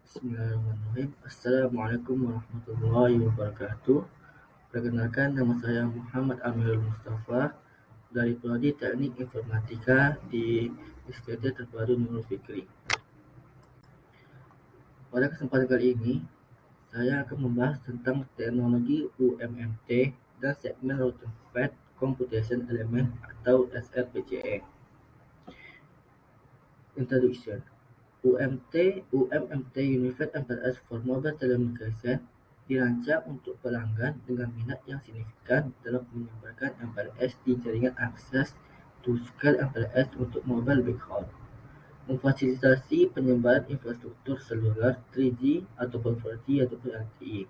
Bismillahirrahmanirrahim. Assalamualaikum warahmatullahi wabarakatuh. Perkenalkan, nama saya Muhammad Amirul Mustafa dari Prodi Teknik Informatika di Institut Terpadu Nurul Fikri. Pada kesempatan kali ini, saya akan membahas tentang teknologi UMMT dan segmen Routing Path Computation Element atau SRPCE. Introduction. UMMT Unified Interface for Mobile Telecommunication dirancang untuk pelanggan dengan minat yang signifikan dalam menyebarkan MPLS di jaringan akses to scale MPLS untuk mobile backhaul, memfasilitasi penyebaran infrastruktur seluler 3G ataupun 4G ataupun LTE.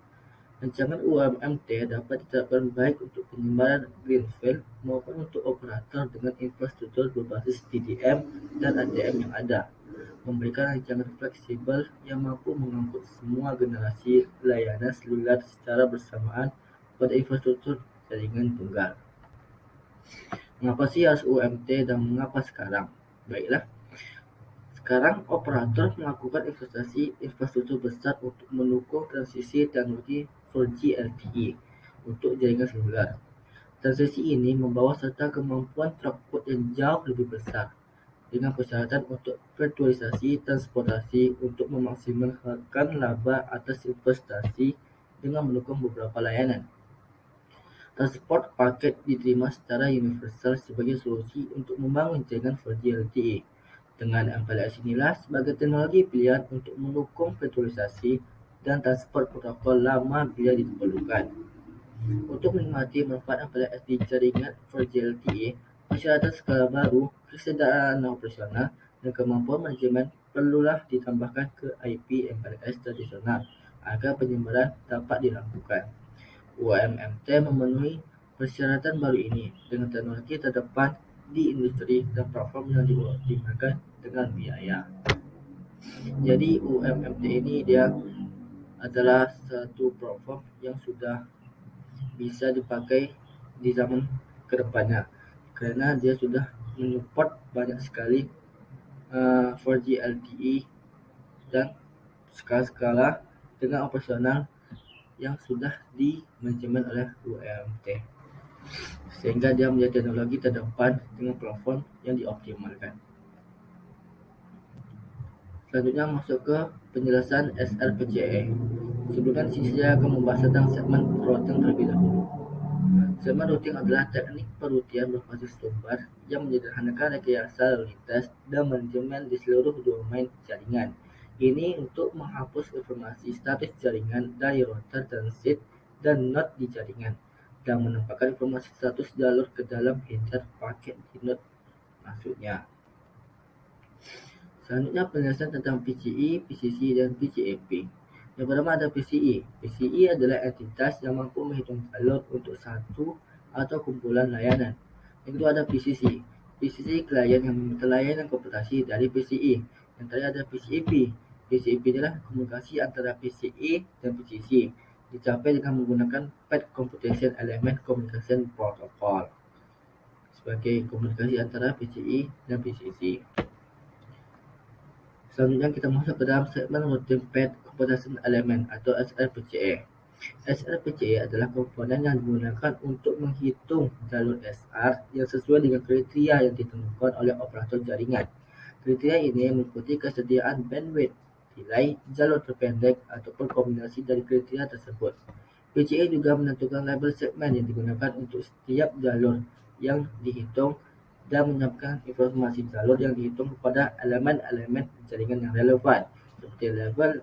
Rancangan UMMT dapat diterapkan baik untuk penyebaran greenfield maupun untuk operator dengan infrastruktur berbasis TDM dan ATM yang ada, memberikan rancangan fleksibel yang mampu mengangkut semua generasi layanan seluler secara bersamaan pada infrastruktur jaringan tunggal. Mengapa sih harus UMT dan mengapa sekarang? Baiklah, sekarang operator melakukan investasi infrastruktur besar untuk mendukung transisi teknologi 4G LTE untuk jaringan seluler. Transisi ini membawa serta kemampuan throughput yang jauh lebih besar, dengan persyaratan untuk virtualisasi transportasi untuk memaksimalkan laba atas investasi dengan mendukung beberapa layanan. Transport paket diterima secara universal sebagai solusi untuk membangun jaringan 4G LTE. Dengan MPLS inilah sebagai teknologi pilihan untuk mendukung virtualisasi dan transport protokol lama bila diperlukan. Untuk menikmati manfaat MPLS di jaringan 4G LTE, persyaratan skala baru, kesederhanaan operasional, dan kemampuan manajemen perlulah ditambahkan ke IP MPLS tradisional agar penyebaran dapat dilakukan. UMMT memenuhi persyaratan baru ini dengan teknologi terdepan di industri dan platform yang dioptimalkan dengan biaya. Jadi UMMT ini dia adalah satu platform yang sudah bisa dipakai di zaman kedepannya karena dia sudah menyupport banyak sekali 4G LTE dan skala-skala dengan operasional yang sudah dimanajemen oleh UMT, sehingga dia menjadi teknologi terdepan dengan platform yang dioptimalkan. Selanjutnya masuk ke penjelasan SRPCE. Sebelumnya saya akan membahas tentang segmen routing terlebih dahulu. Segmen routing adalah teknik perutian berbasis sumber yang menyederhanakan rekayasa lalu lintas dan manajemen di seluruh domain jaringan. Ini untuk menghapus informasi status jaringan dari router transit dan node di jaringan dan menempatkan informasi status jalur ke dalam header paket di node maksudnya. Selanjutnya penjelasan tentang PCI, PCC, dan PCAP. Yang pertama ada PCI. PCI adalah entitas yang mampu menghitung jalur untuk satu atau kumpulan layanan. Yang kedua ada PCC. PCC klien yang meminta layanan komputasi dari PCI. Yang terakhir ada PCAP. PCAP adalah komunikasi antara PCI dan PCC, dicapai dengan menggunakan Path Computation Element Communication Protocol sebagai komunikasi antara PCI dan PCC. Selanjutnya kita masuk ke dalam segmen Routing Path Computation Element atau SRPCE. SRPCE adalah komponen yang digunakan untuk menghitung jalur SR yang sesuai dengan kriteria yang ditentukan oleh operator jaringan. Kriteria ini meliputi kesediaan bandwidth, delay, jalur terpendek, ataupun kombinasi dari kriteria tersebut. PCE juga menentukan label segmen yang digunakan untuk setiap jalur yang dihitung dan menyampaikan informasi jalur yang dihitung kepada elemen-elemen jaringan yang relevan, seperti level,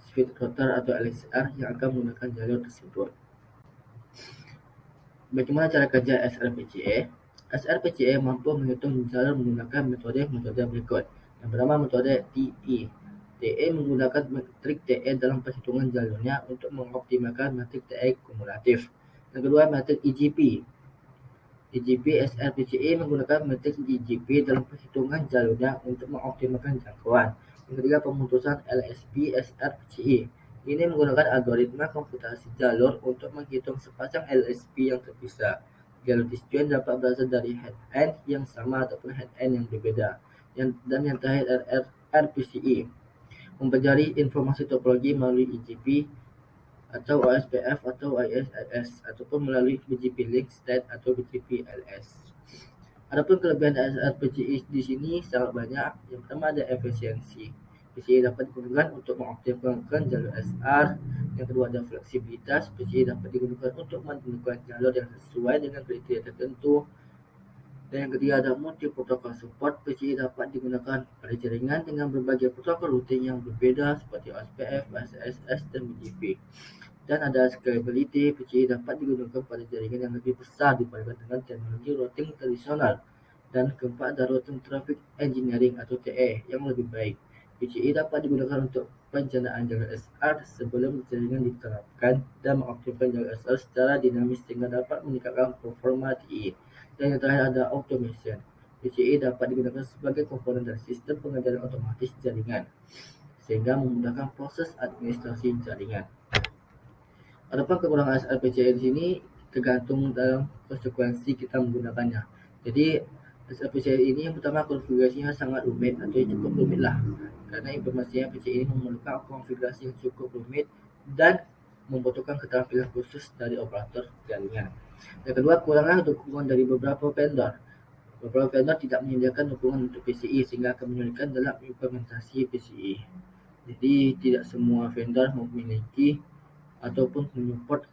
speed router atau LXR yang akan menggunakan jalur tersebut. Bagaimana cara kerja SRPCE? SRPCE mampu menghitung jalur menggunakan metode berikut. Yang pertama, metode TE. TE menggunakan metrik TE dalam perhitungan jalurnya untuk mengoptimalkan metrik TE kumulatif. Yang kedua, metrik EGP. EGP SRPCE menggunakan metrik EGP dalam perhitungan jalurnya untuk mengoptimalkan jangkauan. Yang ketiga, pemutusan LSP SRPCE. Ini menggunakan algoritma komputasi jalur untuk menghitung sepasang LSP yang terpisah. Jalur disjoint dapat berasal dari head end yang sama ataupun head end yang berbeda. Dan yang terakhir RPCE. mempelajari informasi topologi melalui EGP atau OSPF atau ISIS ataupun melalui BGP Link State atau BGP LS. Adapun kelebihan SRPCI di sini sangat banyak. Yang pertama ada efisiensi. PCI dapat digunakan untuk mengoptimalkan jalur SR. Yang kedua ada fleksibilitas. PCI dapat digunakan untuk menentukan jalur yang sesuai dengan kriteria tertentu. Dan yang ketiga ada multi protokol support. PCI dapat digunakan pada jaringan dengan berbagai protokol routing yang berbeda seperti OSPF, SSS, dan BGP. Dan ada scalability. PCI dapat digunakan pada jaringan yang lebih besar dibandingkan dengan teknologi routing tradisional. Dan keempat ada routing traffic engineering atau TA yang lebih baik. PCI dapat digunakan untuk perencanaan jalur SR sebelum jaringan diterapkan dan mengoptimalkan jalur SR secara dinamis sehingga dapat meningkatkan performa TI. Dan yang terakhir ada automation. PCI dapat digunakan sebagai komponen dari sistem pengejaran otomatis jaringan sehingga memudahkan proses administrasi jaringan. Adapun kekurangan SRPCI di sini tergantung dalam konsekuensi kita menggunakannya. Jadi SRPCI ini yang pertama konfigurasinya sangat rumit atau cukup rumit lah. Karena informasinya PCI ini memerlukan konfigurasi yang cukup rumit dan membutuhkan keterampilan khusus dari operator jaringan. Yang kedua, kurangnya dukungan dari beberapa vendor. Beberapa vendor tidak menyediakan dukungan untuk PCI sehingga akan menyulitkan dalam implementasi PCI. Jadi tidak semua vendor memiliki ataupun menyupport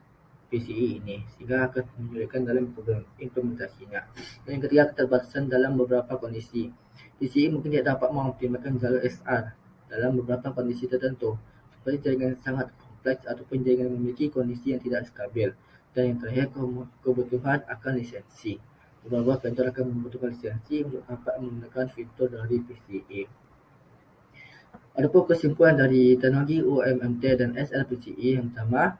PCI ini sehingga akan menyulitkan dalam implementasinya. Dan yang ketiga, keterbatasan dalam beberapa kondisi. PCI mungkin tidak dapat mengoptimalkan jalur SR dalam beberapa kondisi tertentu seperti jaringan sangat kompleks ataupun jaringan memiliki kondisi yang tidak stabil. Dan yang terakhir, kebutuhan akan lisensi. Beberapa vendor akan membutuhkan lisensi untuk dapat menggunakan fitur dari PCI. Adapun kesimpulan dari teknologi UMMT dan SLPCI yang pertama,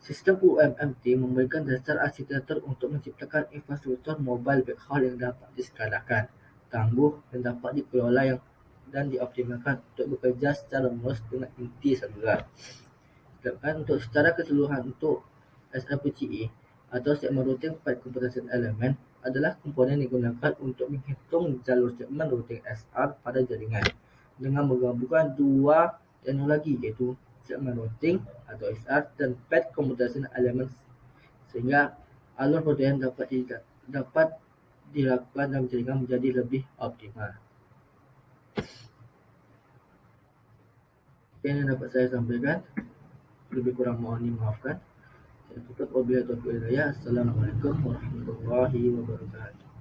sistem UMMT memberikan dasar arsitektur untuk menciptakan infrastruktur mobile backhaul yang dapat diskalakan, tangguh, dan dapat dikelola dan dioptimalkan untuk bekerja secara mulus dengan inti seluler. Sedangkan untuk secara keseluruhan untuk SLPCI atau segmen routing pipe computation element adalah komponen yang digunakan untuk menghitung jalur segmen routing SR pada jaringan dengan menggabungkan dua teknologi yaitu segmen routing atau SR dan pipe computation element sehingga alur perdagangan dapat dilakukan dalam jaringan menjadi lebih optimal. Ini yang dapat saya sampaikan. Lebih kurang mohon dimaafkan. Saya tutup. Wabillahi taufiq wal hidayah. Assalamualaikum warahmatullahi wabarakatuh.